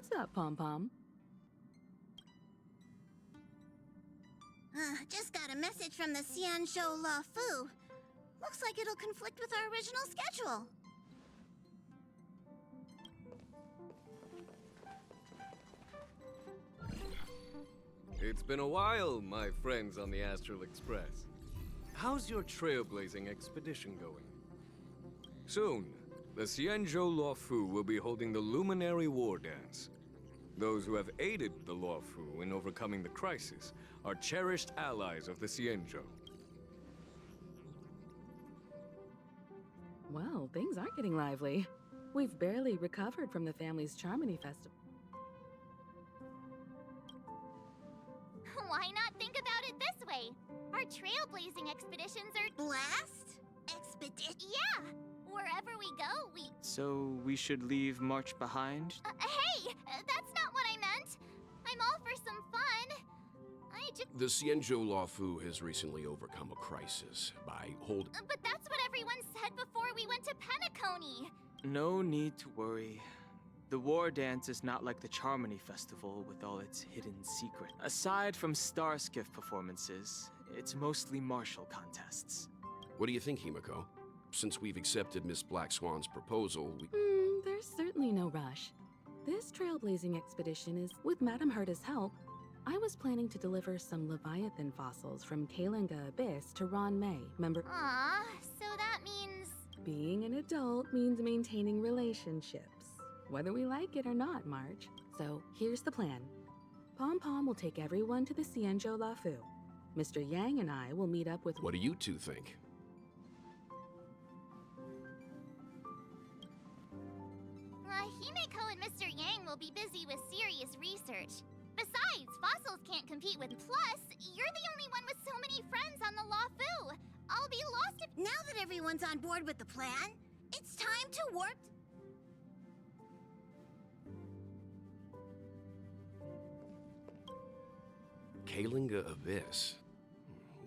What's up, Pom Pom? Just got a message from the Xianzhou La Fu. Looks like it'll conflict with our original schedule. It's been a while, my friends on the Astral Express. How's your trailblazing expedition going? Soon, the Xianzhou Luofu will be holding the Luminary War Dance. Those who have aided the Luofu in overcoming the crisis are cherished allies of the Xianzhou. Well, things are getting lively. We've barely recovered from the family's Charmony Festival. Why not think about it this way? Our trailblazing expeditions are... Blast? Expedition? Yeah! Wherever we go, we... So we should leave March behind? Hey! That's not what I meant! I'm all for some fun! I just... The Xianzhou Luofu has recently overcome a crisis by holding... But that's what everyone said before we went to Penacony! No need to worry. The war dance is not like the Charmony Festival with all its hidden secret. Aside from Starskiff performances, it's mostly martial contests. What do you think, Himiko? Since we've accepted Miss Black Swan's proposal, we... There's certainly no rush. This trailblazing expedition is, with Madame Herta's help, I was planning to deliver some Leviathan fossils from Kalinga Abyss to Ron May, member... Aw, so that means... Being an adult means maintaining relationships. Whether we like it or not, March. So, here's the plan. Pom Pom will take everyone to the Xianzhou Luofu. Mr. Yang and I will meet up with... What do you two think? Himeko and Mr. Yang will be busy with serious research. Besides, fossils can't compete with... Plus, you're the only one with so many friends on the Luofu. I'll be lost if... Now that everyone's on board with the plan, it's time to work... Kalinga Abyss?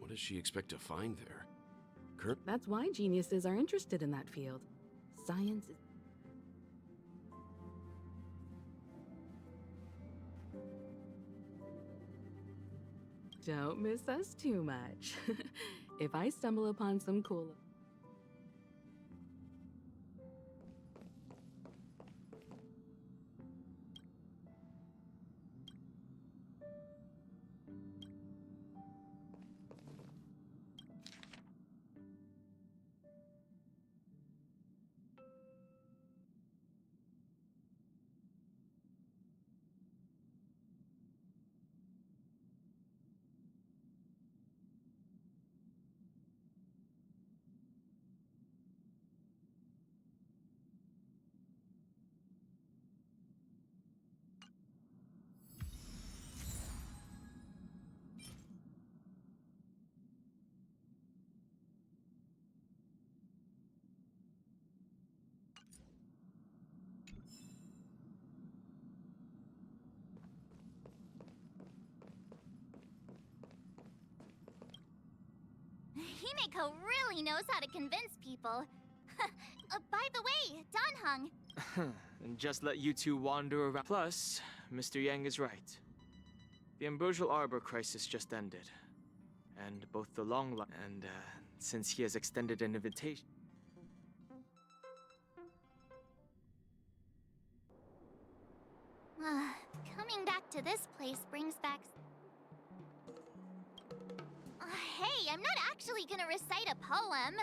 What does she expect to find there? That's why geniuses are interested in that field. Science is... Don't miss us too much. If I stumble upon some cool... Himeko really knows how to convince people. By the way, Danhung. And just let you two wander around. Plus, Mr. Yang is right. The Ambrosial Arbor crisis just ended. And both the long line and, since he has extended an invitation... Coming back to this place brings back... Hey, I'm not actually gonna recite a poem.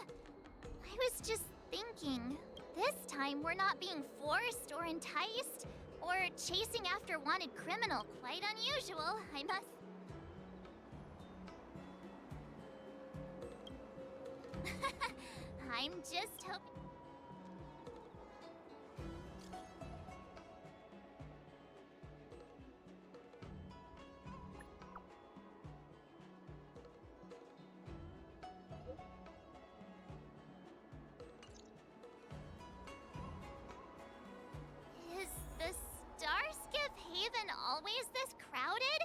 I was just thinking, this time we're not being forced or enticed or chasing after wanted criminal. Quite unusual, I must... I'm just hoping... Is the Starskiff Haven always this crowded?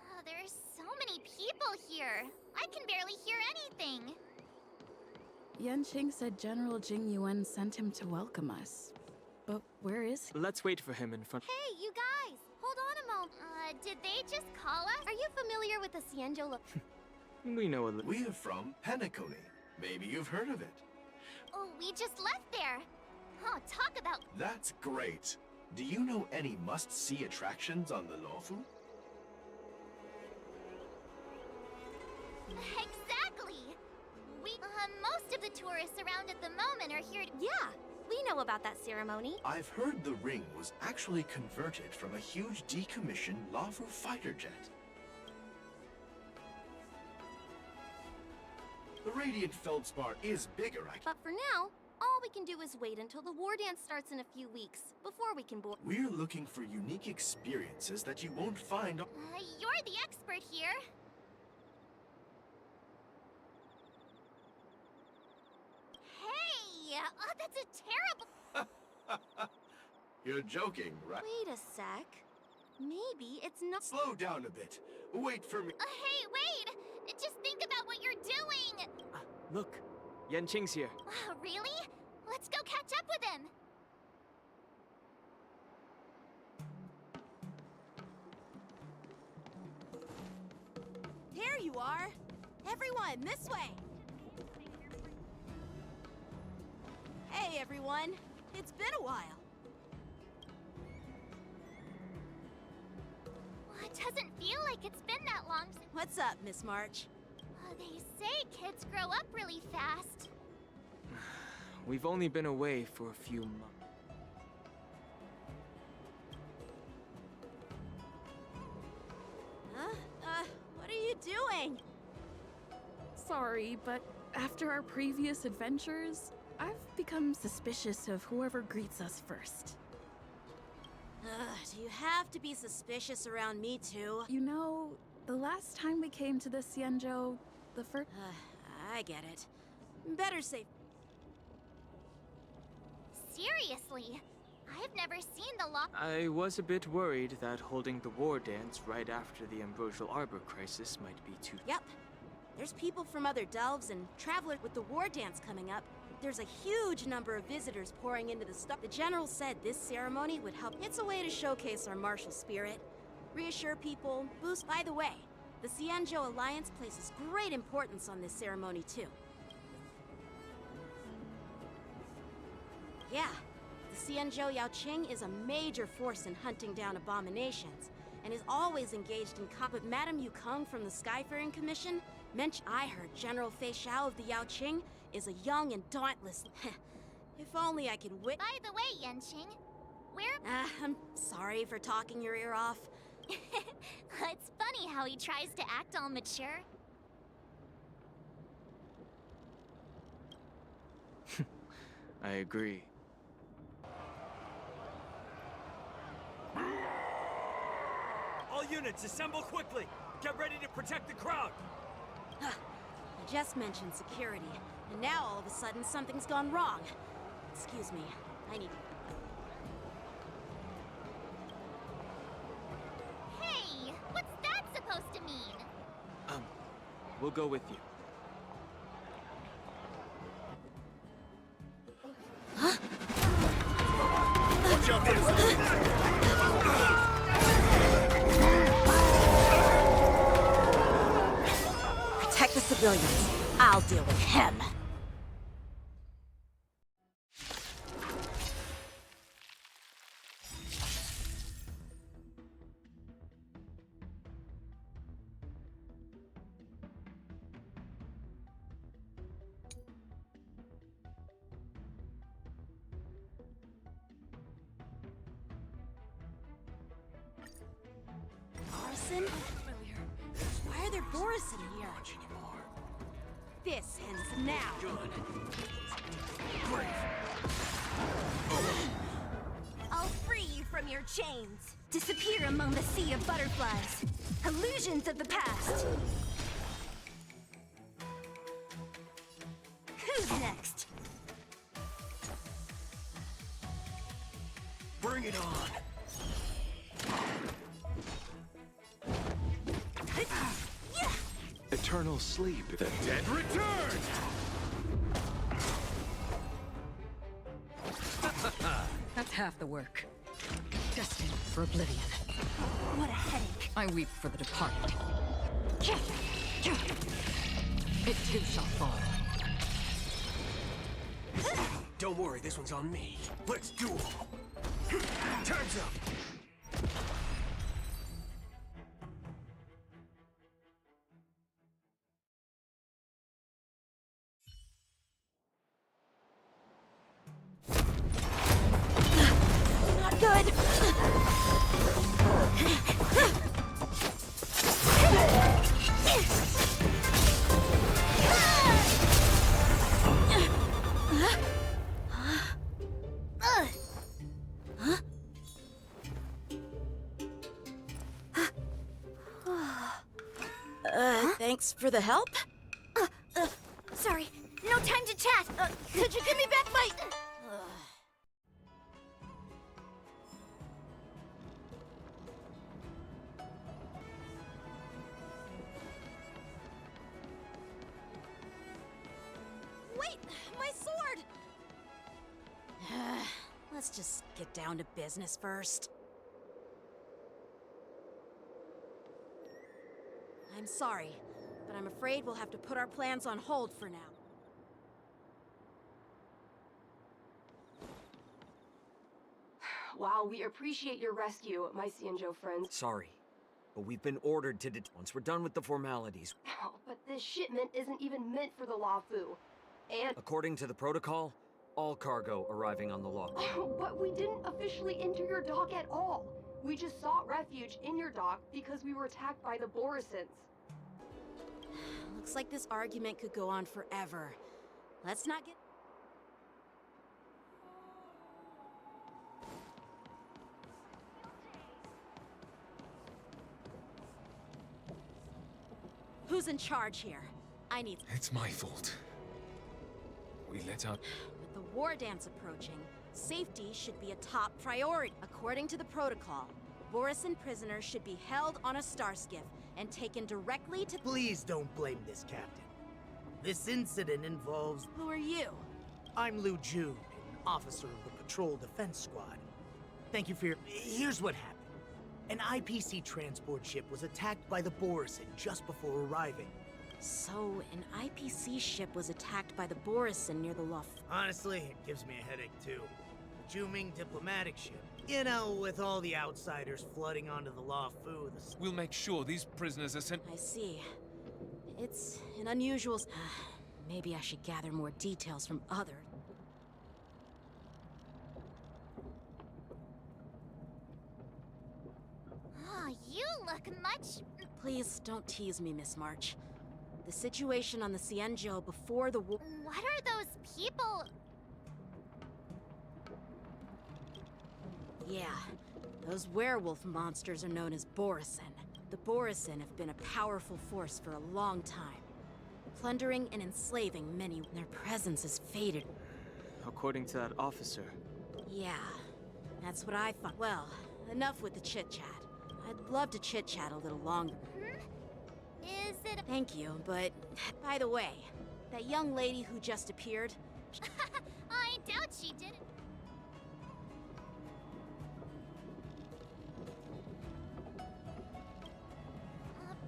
Oh, there's so many people here. I can barely hear anything. Yanqing said General Jing Yuan sent him to welcome us. But where is he? Let's wait for him in front. Hey, you guys! Hold on a moment. Did they just call us? Are you familiar with the Cienjo We know a little. We're from Penacony. Maybe you've heard of it. Oh, we just left there. Oh, talk about... That's great. Do you know any must-see attractions on the Lofu? Exactly! Most of the tourists around at the moment are here to... Yeah, we know about that ceremony. I've heard the ring was actually converted from a huge decommissioned Lofu fighter jet. The radiant feldspar is bigger, But for now, all we can do is wait until the war dance starts in a few weeks, before we can board. We're looking for unique experiences that you won't find. You're the expert here. Hey! That's a terrible... You're joking, right? Wait a sec. Maybe it's not. Slow down a bit. Wait for me. Hey, wait! Just think about what you're doing! Look, Yanqing's here. Really? Let's go catch up with him! There you are! Everyone, this way! Hey, everyone! It's been a while. It doesn't feel like it's been that long since... What's up, Miss March? They say kids grow up really fast. We've only been away for a few months. What are you doing? Sorry, but after our previous adventures, I've become suspicious of whoever greets us first. Do you have to be suspicious around me too? You know, the last time we came to the Cienjo, the first... I get it. Better safe. Seriously, I've never seen the law. I was a bit worried that holding the war dance right after the Ambrosial Arbor crisis might be too... Yep. There's people from other delves and travelers with the war dance coming up. There's a huge number of visitors pouring into the stuff. The general said this ceremony would help. It's a way to showcase our martial spirit, reassure people, boost... By the way, the Cienjo Alliance places great importance on this ceremony too. Yeah, the Cienjo Yaoqing is a major force in hunting down abominations, and is always engaged in with Madame Yukong from the Skyfaring Commission. I heard General Fei Xiao of the Yaoqing is a young and dauntless... If only I could By the way, Yanqing, where... I'm sorry for talking your ear off. It's funny how he tries to act all mature. I agree. All units, assemble quickly! Get ready to protect the crowd! I just mentioned security, and now all of a sudden something's gone wrong. Excuse me, I need... Hey, what's that supposed to mean? We'll go with you. Watch out for this! Protect the civilians. I'll deal with him. Borison? Why are there Borison here? This ends now. I'll free you from your chains. Disappear among the sea of butterflies. Illusions of the past. Who's next? Bring it on! Eternal sleep. The dead return! That's half the work. Destined for oblivion. What a headache. I weep for the departed. It too shall fall. Don't worry, this one's on me. Let's duel. Time's up. Not good. Thanks for the help. Sorry, no time to chat. Could you give me back my... Wait, my sword! Let's just get down to business first. I'm sorry, but I'm afraid we'll have to put our plans on hold for now. While we appreciate your rescue, my Cienjo friends, Sorry, but we've been ordered to once we're done with the formalities. but this shipment isn't even meant for the Lafu. And According to the protocol, all cargo arriving on the Lafu. but we didn't officially enter your dock at all. We just sought refuge in your dock because we were attacked by the Borisons. Looks like this argument could go on forever. Let's not get... Who's in charge here? I need... It's my fault. We let out... With the war dance approaching, safety should be a top priority. According to the protocol, Borisan prisoners should be held on a star skiff and taken directly to... Please don't blame this, Captain. This incident involves... Who are you? I'm Liu Jun, an officer of the Patrol Defense Squad. Thank you for your... Here's what happened. An IPC transport ship was attacked by the Borisan just before arriving. So, an IPC ship was attacked by the Borisan near the Luff. Honestly, it gives me a headache too. The Juming diplomatic ship. You know, with all the outsiders flooding onto the Lafu, We'll make sure these prisoners are sent... I see. It's an unusual... Maybe I should gather more details from others. Oh, you look much... Please don't tease me, Miss March. The situation on the Cienjo before the war... What are those people? Yeah, those werewolf monsters are known as Borisan. The Borisan have been a powerful force for a long time, plundering and enslaving many. Their presence has faded. According to that officer. Yeah, that's what I thought. Well, enough with the chit-chat. I'd love to chit-chat a little longer. Is it... Thank you, but... By the way, that young lady who just appeared... I doubt she did it.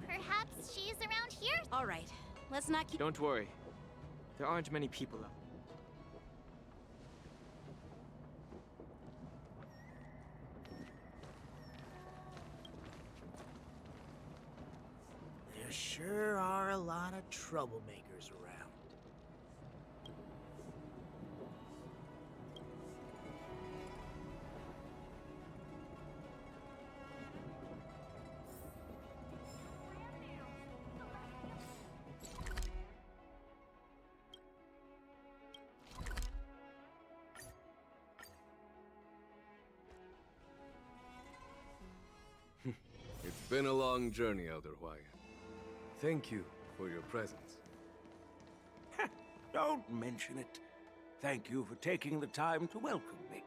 Perhaps she's around here? All right, let's not keep... Don't worry. There aren't many people out. There sure are a lot of troublemakers around. It's been a long journey, Elder Hwaya. Thank you for your presence. Don't mention it. Thank you for taking the time to welcome me.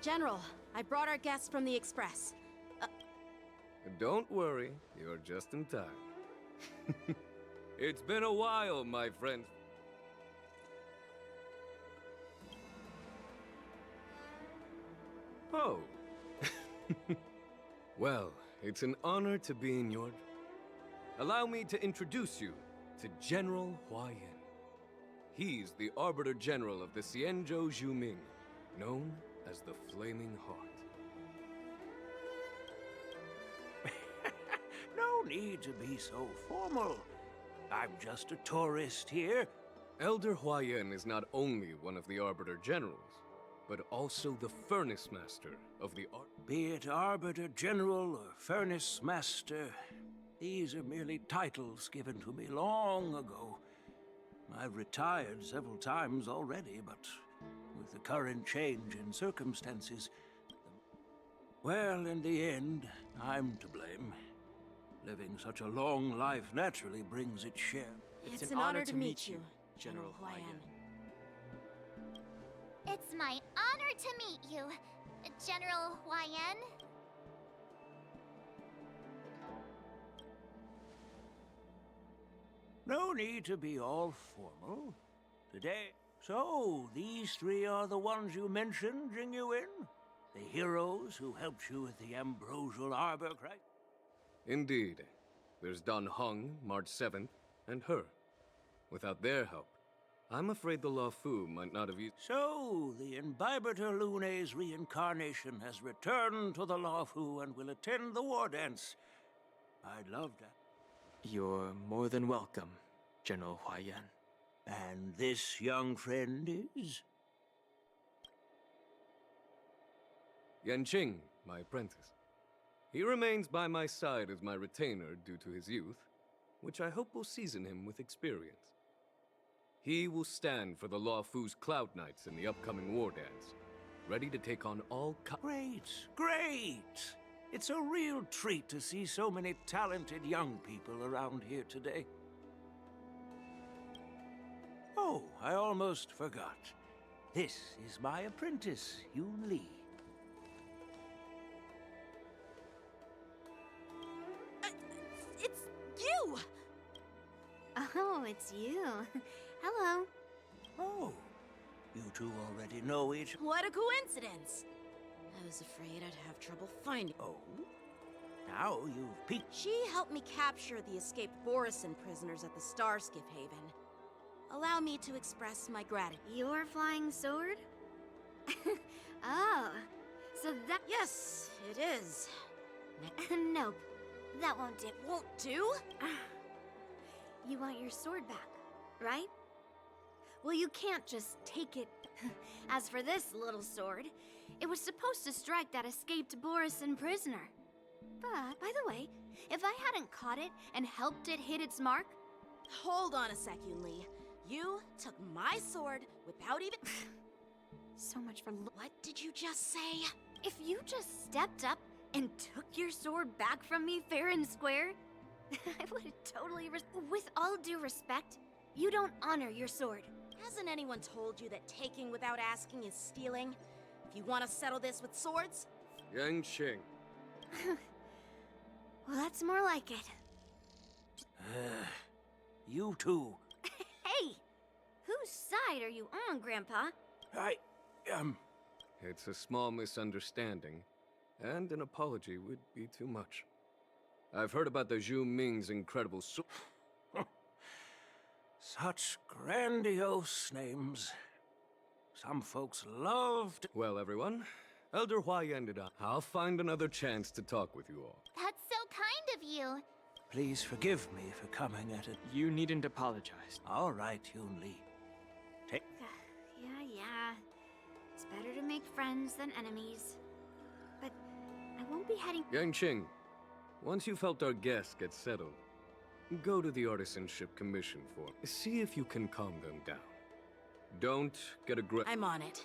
General, I brought our guests from the Express. Don't worry, you're just in time. It's been a while, my friend. Oh. Well, it's an honor to be in your... Allow me to introduce you to General Hua Yan. He's the Arbiter General of the Xianzhou Zhuming, known as the Flaming Heart. No need to be so formal. I'm just a tourist here. Elder Hua Yan is not only one of the Arbiter Generals, but also the Furnace Master of the Be it Arbiter General or Furnace Master, these are merely titles given to me long ago. I've retired several times already, but with the current change in circumstances, well, in the end, I'm to blame. Living such a long life naturally brings its share. It's an honor to meet you, General Hua Yan. It's my honor to meet you, General Hua Yan. No need to be all formal. Today... So, these three are the ones you mentioned, Jingyuin? The heroes who helped you with the Ambrosial Arbor crisis? Indeed. There's Don Hong, March 7th, and her. Without their help, I'm afraid the Law Fu might not have used... So, the Imbibiter Lune's reincarnation has returned to the Law Fu and will attend the war dance. I'd love that. You're more than welcome, General Hua Yan. And this young friend is? Yanqing, my apprentice. He remains by my side as my retainer due to his youth, which I hope will season him with experience. He will stand for the Law Fu's Cloud Knights in the upcoming war dance, ready to take on all Great, great! It's a real treat to see so many talented young people around here today. Oh, I almost forgot. This is my apprentice, Yoon Lee. It's you! Oh, it's you. Hello. Oh, you two already know each... What a coincidence! I was afraid I'd have trouble finding... Oh? Now you've peeked... She helped me capture the escaped Borisin prisoners at the Starskiff Haven. Allow me to express my gratitude. Your flying sword? Oh, so that... Yes, it is. Nope, that won't do. Won't do? You want your sword back, right? Well, you can't just take it. As for this little sword, it was supposed to strike that escaped Borisin prisoner. But, by the way, if I hadn't caught it and helped it hit its mark... Hold on a sec, Yoon Lee. You took my sword without even... So much for... What did you just say? If you just stepped up and took your sword back from me fair and square, I would have totally... With all due respect, you don't honor your sword. Hasn't anyone told you that taking without asking is stealing? If you want to settle this with swords... Yanqing. Well, that's more like it. You two. Hey! Whose side are you on, Grandpa? It's a small misunderstanding, and an apology would be too much. I've heard about the Zhu Ming's incredible Such grandiose names. Some folks loved... Well, everyone, Elder Hua Yan did. I'll find another chance to talk with you all. That's so kind of you. Please forgive me for coming at it. You needn't apologize. All right, Yoon Lee. Yeah. It's better to make friends than enemies. But I won't be heading... Yanqing, once you've helped our guests get settled, go to the Artisanship Commission for... See if you can calm them down. Don't get aggressive. I'm on it.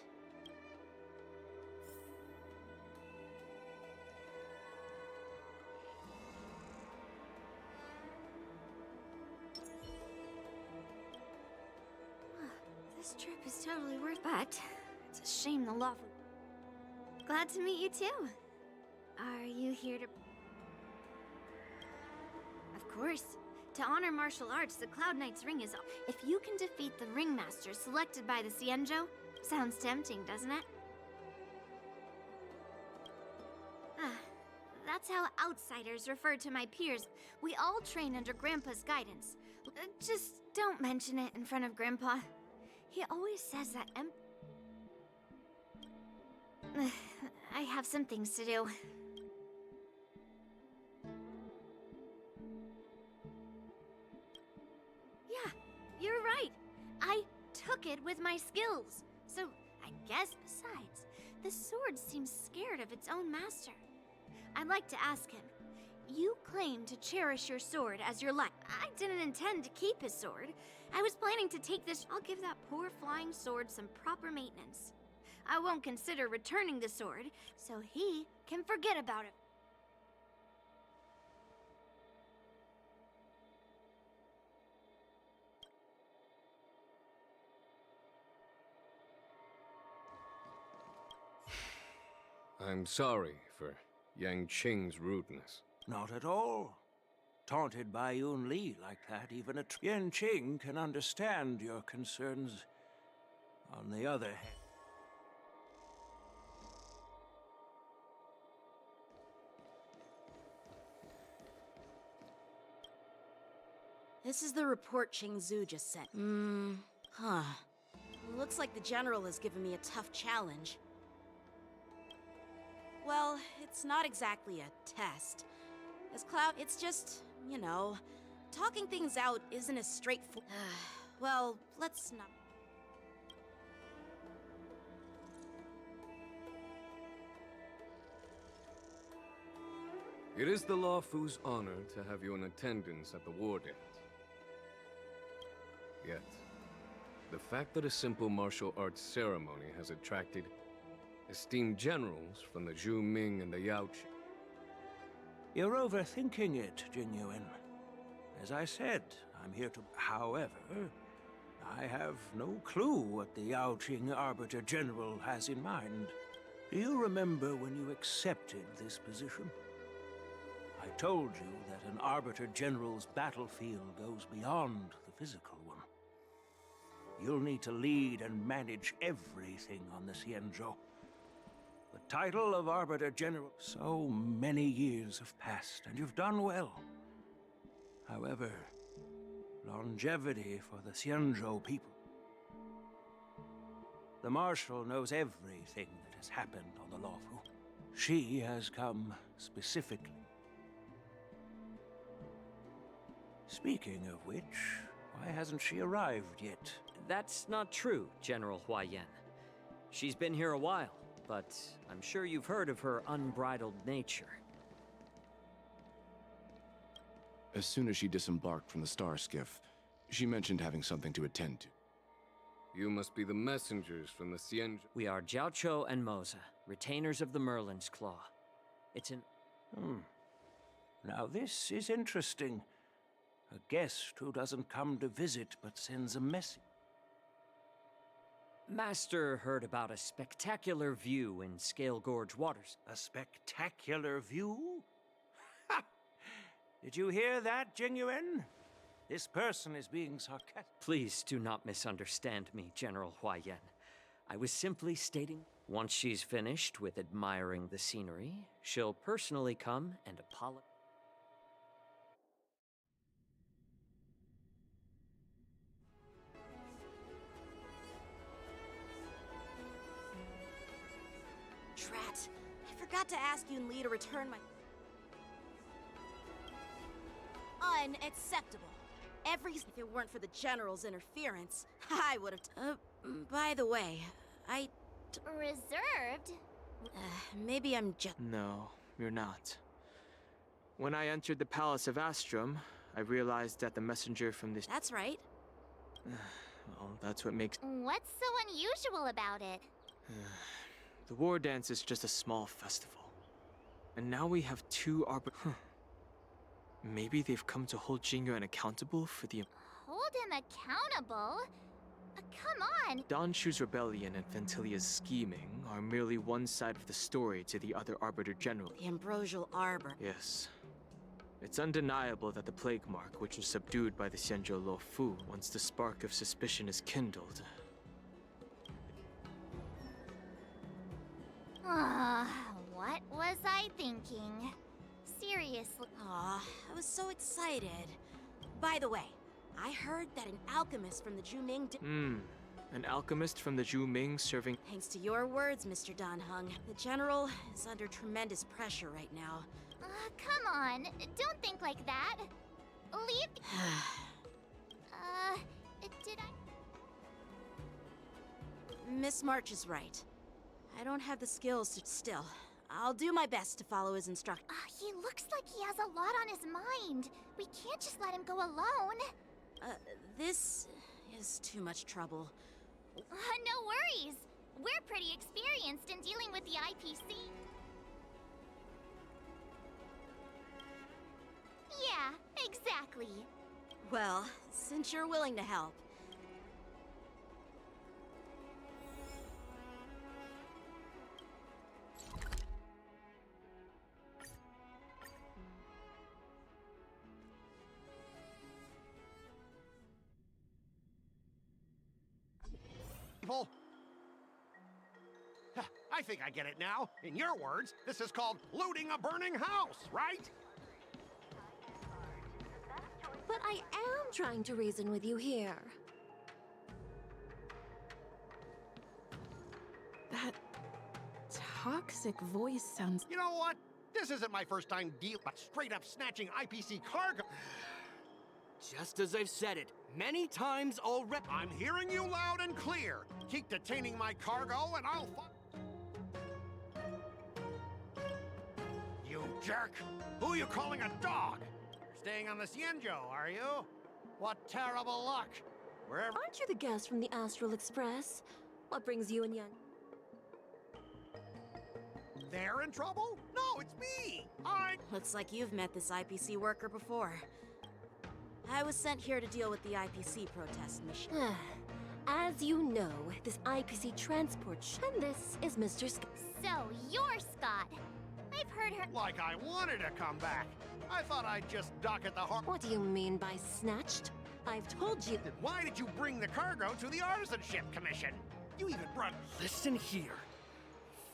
This trip is totally worth, but it's a shame the law... Glad to meet you too. Are you here to... Of course, To honor martial arts, the Cloud Knight's ring is... If you can defeat the ringmaster selected by the Xianzhou, sounds tempting, doesn't it? That's how outsiders refer to my peers. We all train under Grandpa's guidance. Just don't mention it in front of Grandpa. He always says that I have some things to do. Yeah, you're right. I took it with my skills. So, I guess besides, the sword seems scared of its own master. I'd like to ask him. You claim to cherish your sword as your life. I didn't intend to keep his sword. I was planning to take this. I'll give that poor flying sword some proper maintenance. I won't consider returning the sword, so he can forget about it. I'm sorry for Yang Qing's rudeness. Not at all. Taunted by Yun Li like that, even a Yan Qing can understand your concerns. On the other hand... This is the report Qingzu just sent. Looks like the General has given me a tough challenge. Well, it's not exactly a test. As Cloud, it's just, you know, talking things out isn't as straightforward. Well, let's not... It is the Law Fu's honor to have you in attendance at the war dance. Yet, the fact that a simple martial arts ceremony has attracted esteemed generals from the Zhu Ming and the Yao Qing. You're overthinking it, Jingyuan. As I said, I'm here to... However, I have no clue what the Yao Qing Arbiter General has in mind. Do you remember when you accepted this position? I told you that an Arbiter General's battlefield goes beyond the physical one. You'll need to lead and manage everything on the Xianzhou. The title of Arbiter General... So many years have passed, and you've done well. However, longevity for the Xianzhou people. The Marshal knows everything that has happened on the Lawfu. She has come specifically. Speaking of which, why hasn't she arrived yet? That's not true, General Huaiyan. She's been here a while, but I'm sure you've heard of her unbridled nature. As soon as she disembarked from the star skiff, she mentioned having something to attend to. You must be the messengers from the Xianzhou. We are Jiaoqiu and Moza, retainers of the Merlin's Claw. It's an... Now this is interesting. A guest who doesn't come to visit but sends a message. Master heard about a spectacular view in Scale Gorge Waters. A spectacular view? Ha! Did you hear that, Jingyuan? This person is being sarcastic. Please do not misunderstand me, General Huaiyan. I was simply stating, once she's finished with admiring the scenery, she'll personally come and apologize. Drat. I forgot to ask Yun Li to return my... Unacceptable. If it weren't for the General's interference, I would have... by the way, Reserved? Maybe I'm just... No, you're not. When I entered the Palace of Astrum, I realized that the messenger from this... That's right. Well, that's what makes... What's so unusual about it? The war dance is just a small festival. And now we have two Maybe they've come to hold Jingyuan accountable for the... Hold him accountable? Come on! Don Shu's rebellion and Ventilia's scheming are merely one side of the story to the other Arbiter General. The Ambrosial Arbor. Yes. It's undeniable that the plague mark, which was subdued by the Xianzhou Luofu, once the spark of suspicion is kindled. What was I thinking? Seriously. Aw, I was so excited. By the way, I heard that an alchemist from the Zhuming An alchemist from the Zhuming serving... Thanks to your words, Mr. Dan Heng, the General is under tremendous pressure right now. Come on. Don't think like that. Leave... did I... Miss March is right. I don't have the skills to... Still, I'll do my best to follow his instructions. He looks like he has a lot on his mind. We can't just let him go alone. This is too much trouble. No worries. We're pretty experienced in dealing with the IPC. Yeah, exactly. Well, since you're willing to help. I think I get it now. In your words, this is called looting a burning house, right? But I am trying to reason with you here. That toxic voice sounds... You know what? This isn't my first time straight up snatching IPC cargo. Just as I've said it many times already. I'm hearing you loud and clear. Keep detaining my cargo and I'll... You jerk! Who are you calling a dog? You're staying on the Xianzhou, are you? What terrible luck! Wherever... Aren't you the guest from the Astral Express? What brings you and Yang? They're in trouble? No, it's me! Looks like you've met this IPC worker before. I was sent here to deal with the IPC protest mission. As you know, this IPC transport and this is Mr. Scott. So, you're Scott. I've heard her... Like I wanted to come back. I thought I'd just dock at the harbor. What do you mean by snatched? I've told you... Then why did you bring the cargo to the Artisanship Commission? You even brought... Listen here.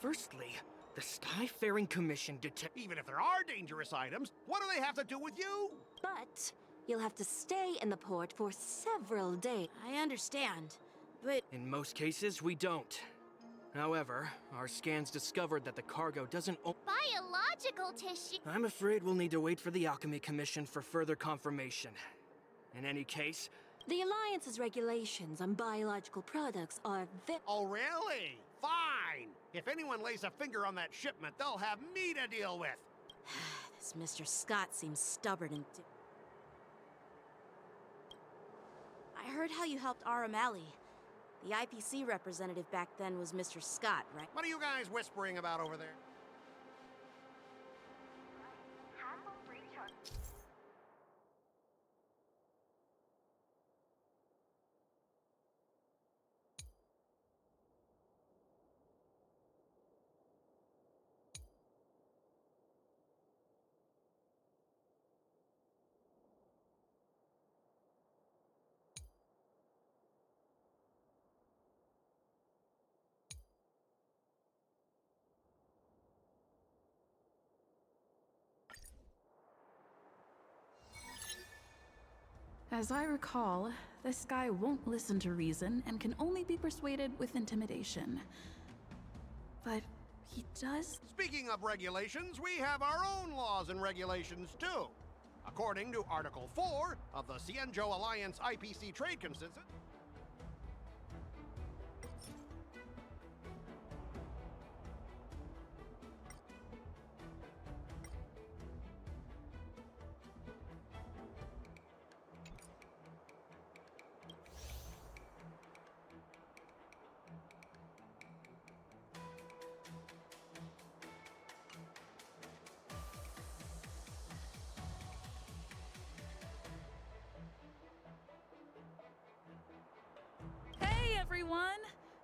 Firstly, the Skyfaring Commission detect... Even if there are dangerous items, what do they have to do with you? But you'll have to stay in the port for several days. I understand, but... In most cases, we don't. However, our scans discovered that the cargo doesn't... Biological tissue... I'm afraid we'll need to wait for the Alchemy Commission for further confirmation. In any case... The Alliance's regulations on biological products are Oh, really? Fine! If anyone lays a finger on that shipment, they'll have me to deal with! This Mr. Scott seems stubborn and... I heard how you helped Aramali. The IPC representative back then was Mr. Scott, right? What are you guys whispering about over there? As I recall, this guy won't listen to reason and can only be persuaded with intimidation. But he does... Speaking of regulations, we have our own laws and regulations too. According to Article 4 of the Xianzhou Alliance IPC Trade Consensus... Hey everyone!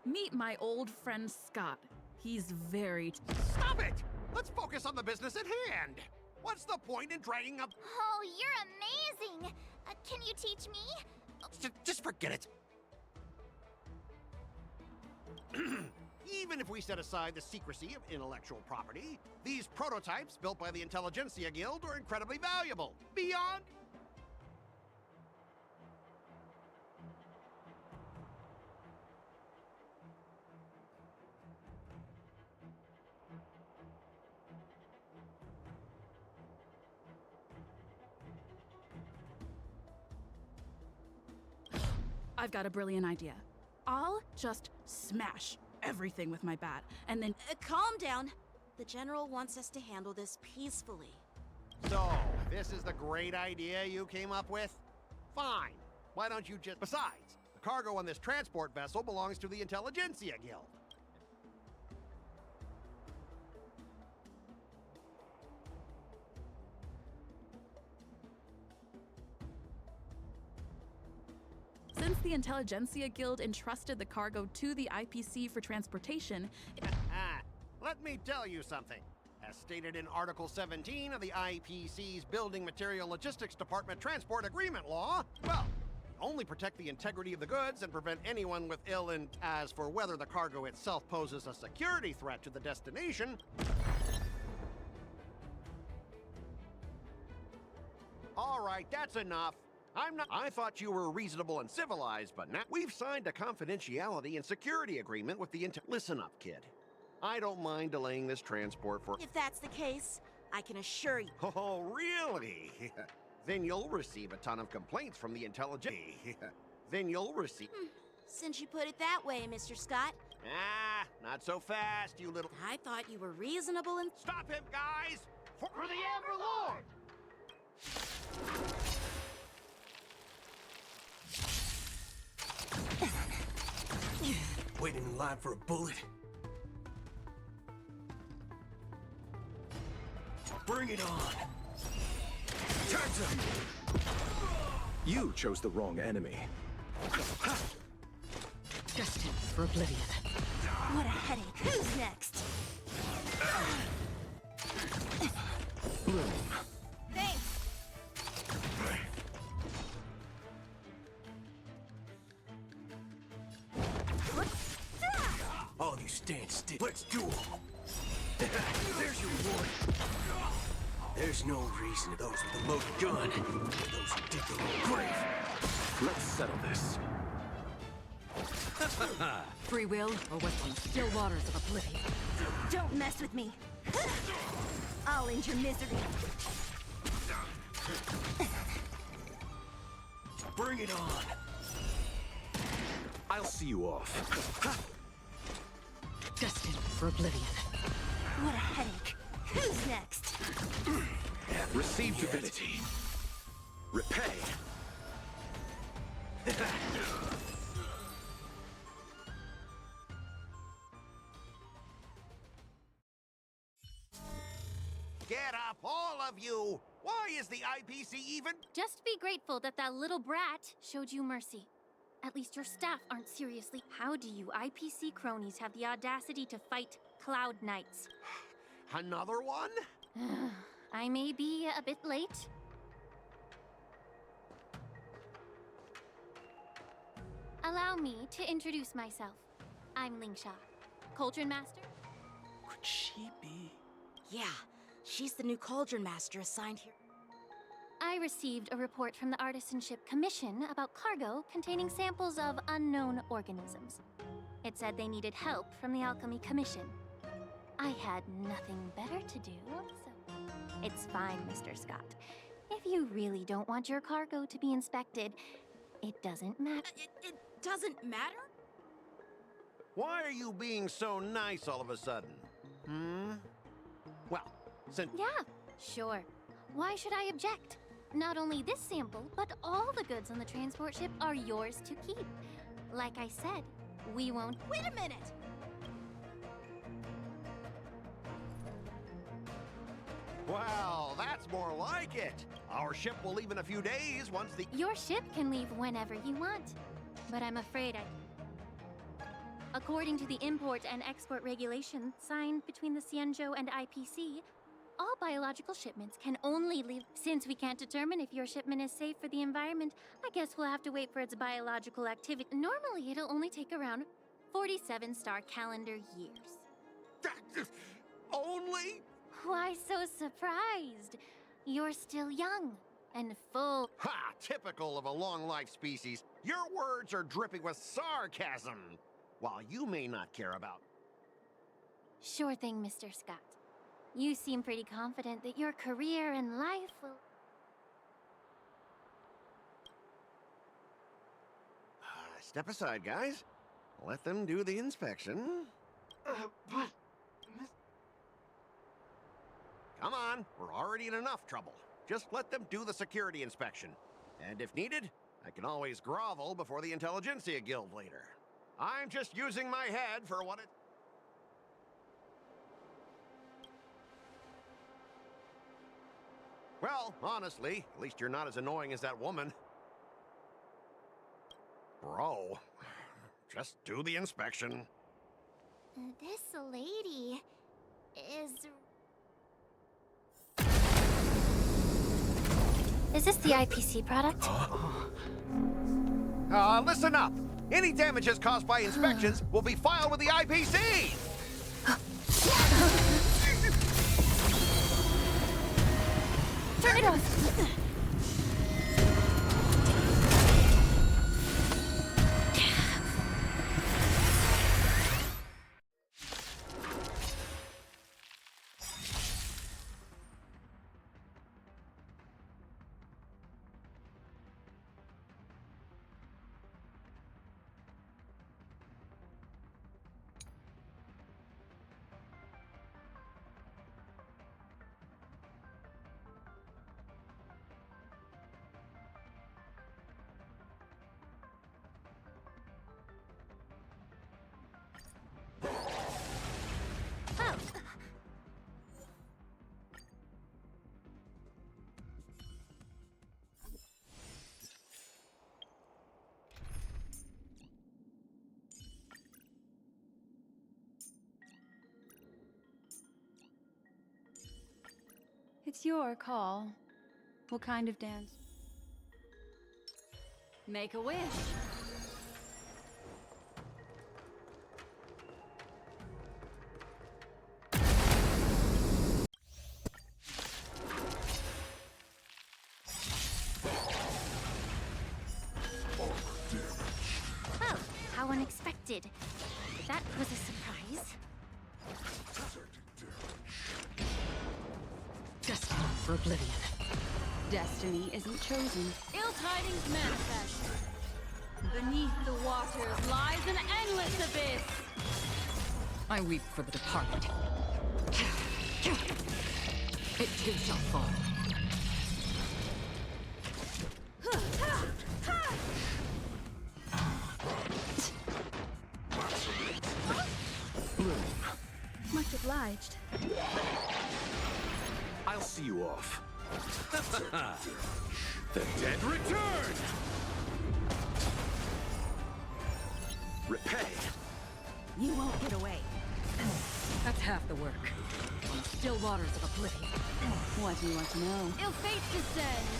Meet my old friend Scott. He's very... Stop it! Let's focus on the business at hand! What's the point in dragging up... Oh, you're amazing! Can you teach me? Just forget it. Even if we set aside the secrecy of intellectual property, these prototypes built by the Intelligentsia Guild are incredibly valuable. Beyond... I've got a brilliant idea. I'll just smash everything with my bat, and then... Calm down. The General wants us to handle this peacefully. So, this is the great idea you came up with? Fine. Why don't you just... Besides, the cargo on this transport vessel belongs to the Intelligentsia Guild. Since the Intelligentsia Guild entrusted the cargo to the IPC for transportation... Let me tell you something. As stated in Article 17 of the IPC's Building Material Logistics Department Transport Agreement Law, well, only protect the integrity of the goods and prevent anyone with ill intent. As for whether the cargo itself poses a security threat to the destination... All right, that's enough. I thought you were reasonable and civilized, but now we've signed a confidentiality and security agreement with the Listen up, kid. I don't mind delaying this transport for... If that's the case, I can assure you... Oh, really? Then you'll receive a ton of complaints from the Then you'll receive... Since you put it that way, Mr. Scott. Not so fast, you little... I thought you were reasonable and... Stop him, guys! For the Amber Lord! Waiting in line for a bullet? Bring it on! Time's up! You chose the wrong enemy. Destined for oblivion. What a headache. Who's next? Bloom. Thanks! All you stand still. Let's duel! There's your reward. There's no reason to those with a loaded gun. Those who dig their own grave. Let's settle this. Free will or what's on the still waters of oblivion. Don't mess with me. I'll end your misery. Bring it on. I'll see you off. Destined for oblivion. What a headache. Who's next? Receive divinity. Repay. Get up, all of you! Why is the IPC even... Just be grateful that that little brat showed you mercy. At least your staff aren't seriously... How do you IPC cronies have the audacity to fight Cloud Knights? Another one? I may be a bit late. Allow me to introduce myself. I'm Lingsha, Cauldron Master. Could she be? Yeah, she's the new Cauldron Master assigned here. I received a report from the Artisanship Commission about cargo containing samples of unknown organisms. It said they needed help from the Alchemy Commission. I had nothing better to do, so... It's fine, Mr. Scott. If you really don't want your cargo to be inspected, it doesn't matter. It doesn't matter? Why are you being so nice all of a sudden? Well, since... Yeah, sure. Why should I object? Not only this sample, but all the goods on the transport ship are yours to keep. Like I said, we won't... Wait a minute! Well, that's more like it. Our ship will leave in a few days once the... Your ship can leave whenever you want, but I'm afraid I... According to the import and export regulations signed between the Xianzhou and IPC, All biological shipments can only leave. Since we can't determine if your shipment is safe for the environment, I guess we'll have to wait for its biological activity. Normally, it'll only take around 47 star calendar years. Only? Why so surprised? You're still young and full. Ha! Typical of a long-life species. Your words are dripping with sarcasm, while you may not care about. Sure thing, Mr. Scott. You seem pretty confident that your career and life will... Step aside, guys. Let them do the inspection. Come on, we're already in enough trouble. Just let them do the security inspection. And if needed, I can always grovel before the Intelligentsia Guild later. I'm just using my head for what it... Well, honestly, at least you're not as annoying as that woman. Bro, just do the inspection. This lady is... Is this the IPC product? Listen up. Any damages caused by inspections will be filed with the IPC! Turn it off! It's your call. What kind of dance? Make a wish. Oh, how unexpected. That was a surprise. Destiny for oblivion. Destiny isn't chosen. Ill tidings manifest. Beneath the waters lies an endless abyss. I weep for the departed. It too shall fall. Much obliged. I'll see you off. The dead return! Repay. You won't get away. That's half the work. On the still waters of oblivion. What do you want to know? Ill fate descends!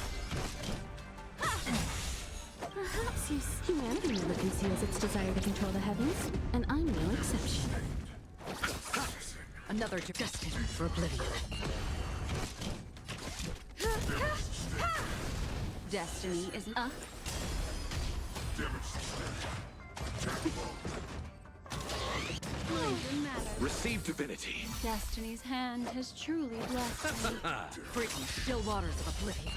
Perhaps humanity never conceals its desire to control the heavens, and I'm no exception. Another destined for oblivion. Destiny isn't Receive divinity. Destiny's hand has truly blessed me. Free from still waters of oblivion.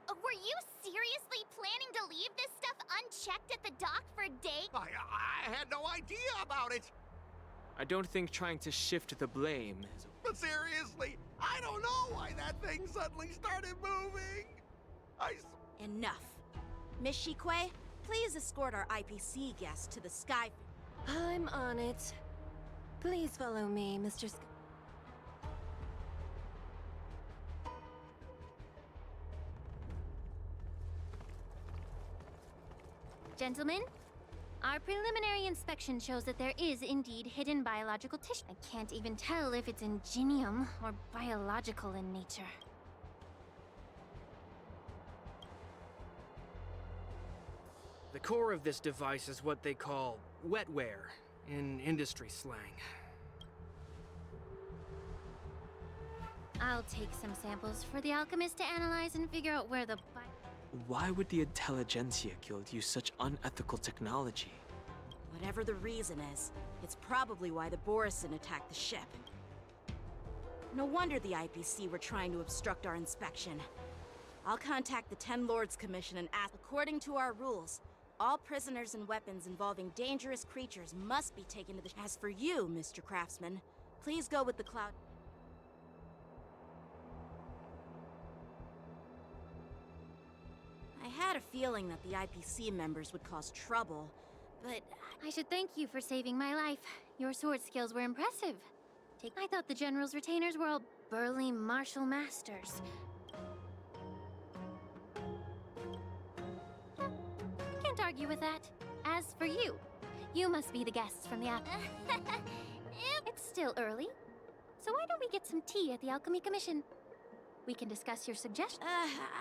Were you seriously planning to leave this stuff unchecked at the dock for days? I had no idea about it! I don't think trying to shift the blame is... But seriously, I don't know why that thing suddenly started moving! Enough. Miss Shikwe, please escort our IPC guest to the sky. I'm on it. Please follow me, Mr. Gentlemen, Our preliminary inspection shows that there is indeed hidden biological tissue. I can't even tell if it's ingenium or biological in nature. The core of this device is what they call wetware in industry slang. I'll take some samples for the alchemist to analyze and figure out where the Why would the Intelligentsia Guild use such unethical technology? Whatever the reason is, it's probably why the Borisin attacked the ship. No wonder the IPC were trying to obstruct our inspection. I'll contact the Ten Lords Commission and ask, according to our rules, all prisoners and weapons involving dangerous creatures must be taken to the... As for you, Mr. Craftsman, please go with the Cloud... I had a feeling that the IPC members would cause trouble, but... I should thank you for saving my life. Your sword skills were impressive. I thought the General's retainers were all burly martial masters. Can't argue with that. As for you, you must be the guests from the app. It's still early, so why don't we get some tea at the Alchemy Commission? We can discuss your suggestions.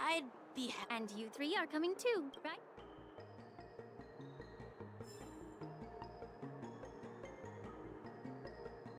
I'd be... And you three are coming too, right?